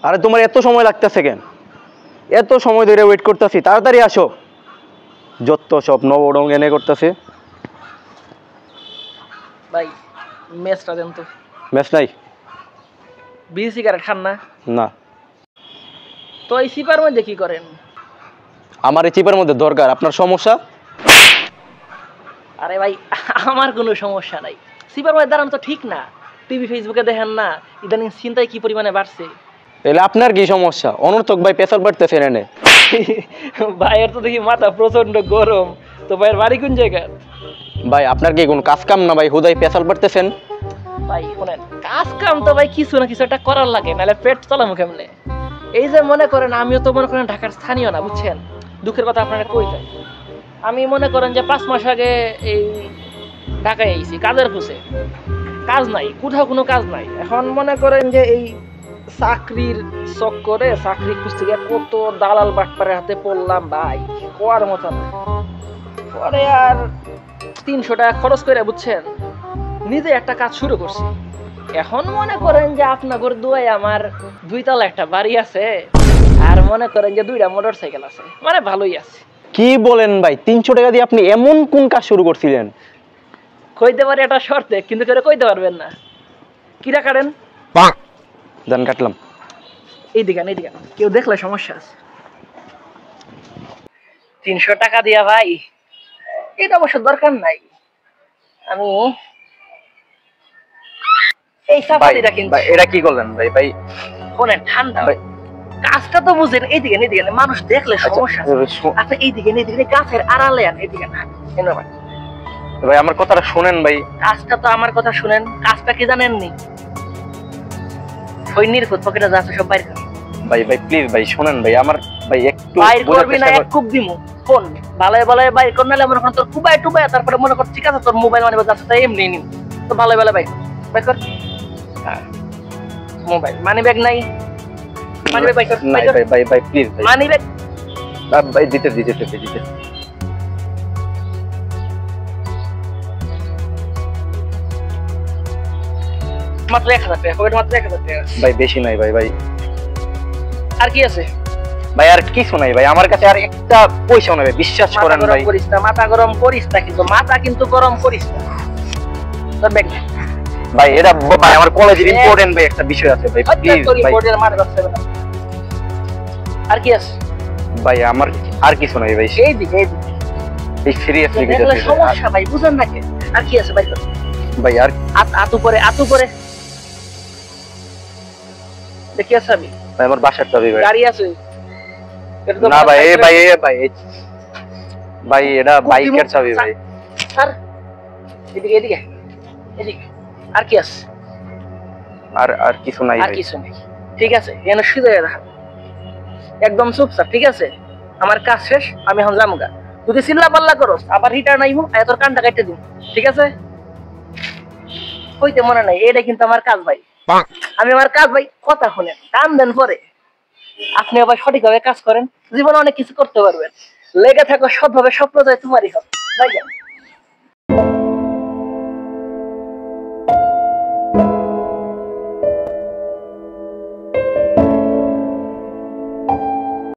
আরে তোমার এত সময় লাগতেছে কেন? এত সময় ধরে ওয়েট করতেছি, তাড়াতাড়ি আসো। যত সব নবরং এনে করতেছে। ভাই মেসটা দেন তো। মেস নাই? বিড়ি সিগারেট খান না? না। তো এই সিপার মধ্যে কি করেন? আমার এই চিপের মধ্যে দরকার, আপনার সমস্যা? আরে ভাই আমার কোনো সমস্যা নাই, সিপার মধ্যে দাঁড়ানো তো ঠিক না। টিভি ফেসবুকে দেখেন না ইদানিং চিন্তায় কি পরিমাণে বাড়ছে। তাহলে আপনার কি সমস্যা? অনর্থক ভাই পেশাল বাড়তেছে এনে। ভাইয়ের তো দেখি মাথা প্রচন্ড গরম, তো ভাইয়ের বাড়ি কোন জায়গায়? ভাই আপনার কি কোন কাজ কাম না ভাই, হুদাই পেশাল বাড়তেছেন? ভাই শুনেন, কাজ কাম তো ভাই কিছু না কিছু একটা করার লাগে, নাহলে পেট চালামু কেমনে? এই যে মনে করেন আমিও তো মনে করেন ঢাকার স্থানীয় না, বুঝছেন? দুঃখের কথা আপনারা কই যায়। আমি মনে করেন যে 5 মাস আগে এই ঢাকায় আইছি কাজের খুঁজে, কাজ নাই, কোথাও কোনো কাজ নাই। এখন মনে করেন যে এই চাকরির চক্করে চাকরি খুঁজতে গিয়ে কত দালাল বাটপারের হাতে পড়লাম ভাই, কোয়ার মতো না। পরে আর 300 টাকা খরচ করে, বুঝছেন, নিজে একটা কাজ শুরু করছি। এখন মনে করেন যে আপনাদের দুয়ায় আমার 2 তলা একটা বাড়ি আছে, আর মনে করেন যে 2টা মোটরসাইকেল আছে, মানে ভালোই আছে। কি বলেন ভাই, 300 টাকা দিয়ে আপনি এমন কোন কাজ শুরু করছিলেন? কইতে পারি এটা শর্তে, কিন্তু কেউ কইতে পারবেন না। কিরা কাটেন? জান কাটলাম। এইদিকে কেউ দেখলে সমস্যা আছে। 300 টাকা দিয়া ভাই এটা অবশ্য দরকার নাই। আমি এই সাফারিটা কিনছি। এটা কি করলেন ভাই? ভাই শোনেন, ঠান্ডা কাজটা তো বুঝেন। এইদিকে মানুষ দেখলে সমস্যা আছে। আচ্ছা এইদিকে গাছের আড়ালে আন, এইদিকে না ভাই আমার কথাটা শুনেন ভাই। কাজটা তো আমার কথা শুনেন। কাজটা কি জানেননি? সৈন্যের খোঁজ পকেটে যা আছে সব বাইর কর। ভাই প্লিজ ভাই শুনেন ভাই, আমার ভাই একটু বাইর করবি না, এক কুপ দিমু। ফোন ভালোই বাইর কর, নালে মনে কর তোর কুবাই টুবাই, তারপরে মনে কর ঠিক আছে তোর মোবাইল মানে যাচ্ছে তাই এমনি নিম। তো ভালোই বাইর কর। মোবাইল মানি ব্যাগ নাই? মানি ব্যাগ বাইর কর। নাই ভাই প্লিজ ভাই। মানি ব্যাগ ভাই দিতে মাত্র 1000 টাকা, পকেটে মাত্র 1000 টাকা। ভাই বেশি নাই ভাই। আর কি আছে? ভাই আর কিছু নাই ভাই, আমার কাছে আর একটা পয়সাও নাই ভাই, বিশ্বাস করেন ভাই। মাথা গরম করিস না, কিন্তু গরম করিস না। তোর ব্যাগ ভাই এটা ভাই আমার কলেজের ইম্পর্টেন্ট ভাই একটা বিষয় আছে ভাই, প্লিজ ভাই। আর কি আছে? ভাই আমার আর কিছু নাই ভাই। এইদিকে এই সিরিয়াসলি কিছু আছে সমস্যা ভাই, বুঝেন না? আর কি আছে ভাই? ভাই আর আতু পরে দেখি আছে। আমি ভাই আমার বাসার চাবি ভাই। গাড়ি আছে না ভাই ভাই এটা বাইকের চাবি ভাই। স্যার এদিকে আর কি আছে? আর কিছু নাই আর কিছু নেই, ঠিক আছে। এনে শুয়ে রাখ, একদম চুপচাপ, ঠিক আছে? আমার কাজ শেষ, আমি এখন যামগা। যদি চিল্লা পাল্লা করস আবার রিটার্ন আইবো, তোর কানটা কাটতে দিন, ঠিক আছে? কইতে মনে নাই, এটা কিন্তু আমার কাজ ভাই। আমি আমার কাজ ভাই, কথা শুনেন, কান দেন পরে। আপনি আবার সঠিকভাবে কাজ করেন, জীবনে অনেক কিছু করতে পারবেন। লেগে থাকো সৎভাবে, স্বপ্ন যায় তোমারই হবে।